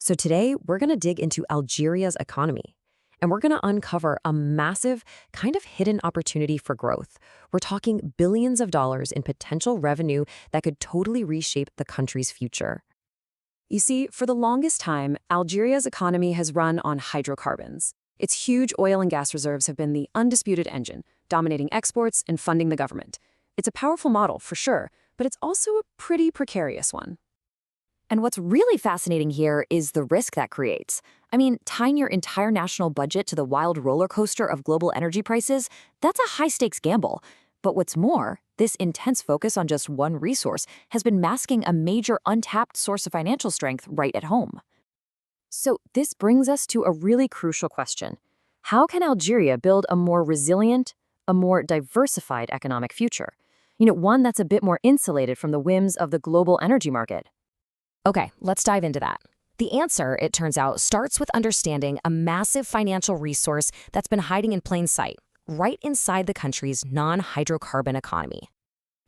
So today, we're going to dig into Algeria's economy. And we're going to uncover a massive, kind of hidden opportunity for growth. We're talking billions of dollars in potential revenue that could totally reshape the country's future. You see, for the longest time, Algeria's economy has run on hydrocarbons. Its huge oil and gas reserves have been the undisputed engine, dominating exports and funding the government. It's a powerful model, for sure, but it's also a pretty precarious one. And what's really fascinating here is the risk that creates. I mean, tying your entire national budget to the wild roller coaster of global energy prices, that's a high-stakes gamble. But what's more, this intense focus on just one resource has been masking a major untapped source of financial strength right at home. So this brings us to a really crucial question. How can Algeria build a more resilient, a more diversified economic future? One that's a bit more insulated from the whims of the global energy market. Okay, let's dive into that. The answer, it turns out, starts with understanding a massive financial resource that's been hiding in plain sight, right inside the country's non-hydrocarbon economy.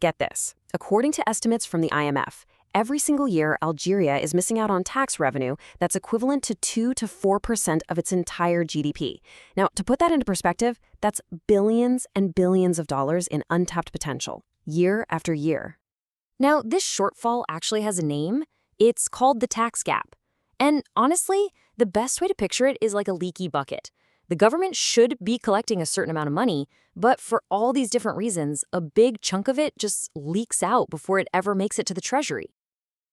Get this. According to estimates from the IMF, every single year Algeria is missing out on tax revenue that's equivalent to 2 to 4% of its entire GDP. Now, to put that into perspective, that's billions and billions of dollars in untapped potential, year after year. Now, this shortfall actually has a name. It's called the tax gap. And honestly, the best way to picture it is like a leaky bucket. The government should be collecting a certain amount of money, but for all these different reasons, a big chunk of it just leaks out before it ever makes it to the treasury.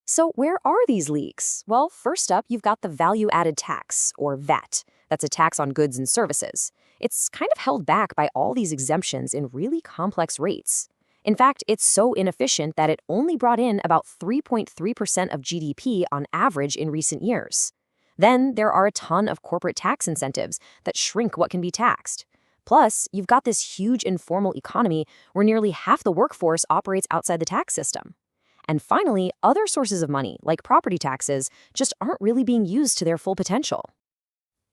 So where are these leaks? Well, first up, you've got the value-added tax, or VAT. That's a tax on goods and services. It's kind of held back by all these exemptions in really complex rates. In fact, it's so inefficient that it only brought in about 3.3% of GDP on average in recent years. Then there are a ton of corporate tax incentives that shrink what can be taxed. Plus, you've got this huge informal economy where nearly half the workforce operates outside the tax system. And finally, other sources of money, like property taxes, just aren't really being used to their full potential.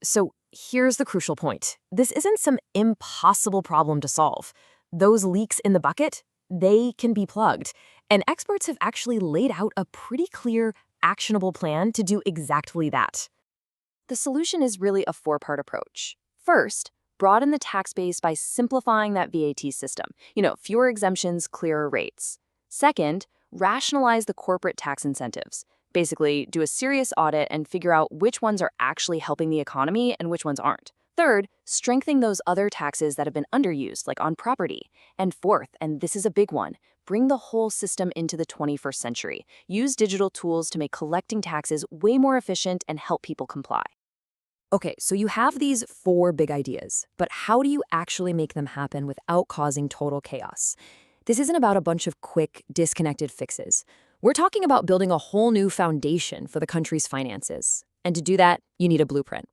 So here's the crucial point. This isn't some impossible problem to solve. Those leaks in the bucket, they can be plugged. And experts have actually laid out a pretty clear, actionable plan to do exactly that. The solution is really a four-part approach. First, broaden the tax base by simplifying that VAT system. Fewer exemptions, clearer rates. Second, rationalize the corporate tax incentives. Basically, do a serious audit and figure out which ones are actually helping the economy and which ones aren't. Third, strengthen those other taxes that have been underused, like on property. And fourth, and this is a big one, bring the whole system into the 21st century. Use digital tools to make collecting taxes way more efficient and help people comply. Okay, so you have these 4 big ideas, but how do you actually make them happen without causing total chaos? This isn't about a bunch of quick, disconnected fixes. We're talking about building a whole new foundation for the country's finances. And to do that, you need a blueprint.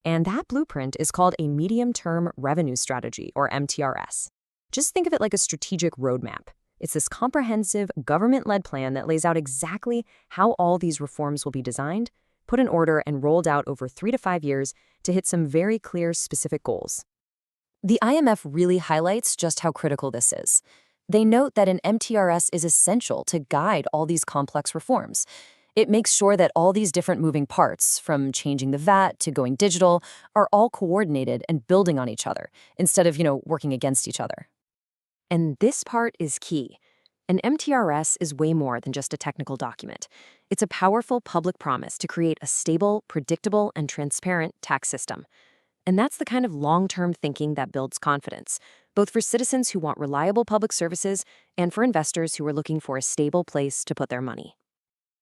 And that blueprint is called a medium-term revenue strategy, or MTRS. Just think of it like a strategic roadmap. It's this comprehensive, government-led plan that lays out exactly how all these reforms will be designed, put in order, and rolled out over 3 to 5 years to hit some very clear, specific goals. The IMF really highlights just how critical this is. They note that an MTRS is essential to guide all these complex reforms. It makes sure that all these different moving parts, from changing the VAT to going digital, are all coordinated and building on each other, instead of, working against each other. And this part is key. An MTRS is way more than just a technical document. It's a powerful public promise to create a stable, predictable, and transparent tax system. And that's the kind of long-term thinking that builds confidence, both for citizens who want reliable public services and for investors who are looking for a stable place to put their money.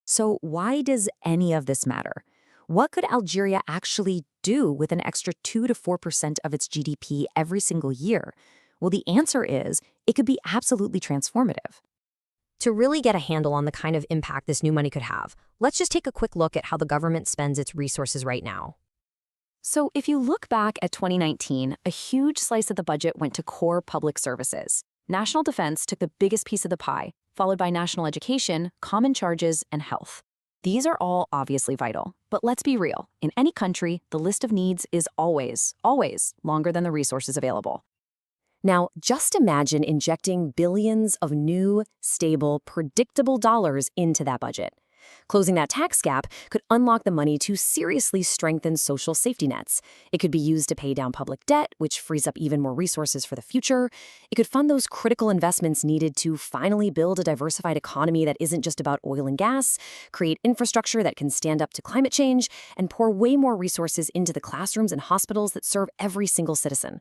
So why does any of this matter? What could Algeria actually do with an extra 2 to 4% of its GDP every single year? Well, the answer is it could be absolutely transformative. To really get a handle on the kind of impact this new money could have, let's just take a quick look at how the government spends its resources right now. So if you look back at 2019, a huge slice of the budget went to core public services. National defense took the biggest piece of the pie, followed by national education, common charges, and health. These are all obviously vital, but let's be real. In any country, the list of needs is always longer than the resources available. Now, just imagine injecting billions of new, stable, predictable dollars into that budget. Closing that tax gap could unlock the money to seriously strengthen social safety nets. It could be used to pay down public debt, which frees up even more resources for the future. It could fund those critical investments needed to finally build a diversified economy that isn't just about oil and gas, create infrastructure that can stand up to climate change, and pour way more resources into the classrooms and hospitals that serve every single citizen.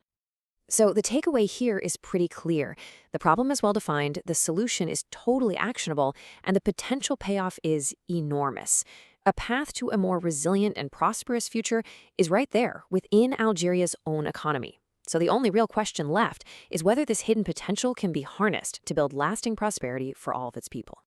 So the takeaway here is pretty clear. The problem is well defined, the solution is totally actionable, and the potential payoff is enormous. A path to a more resilient and prosperous future is right there within Algeria's own economy. So the only real question left is whether this hidden potential can be harnessed to build lasting prosperity for all of its people.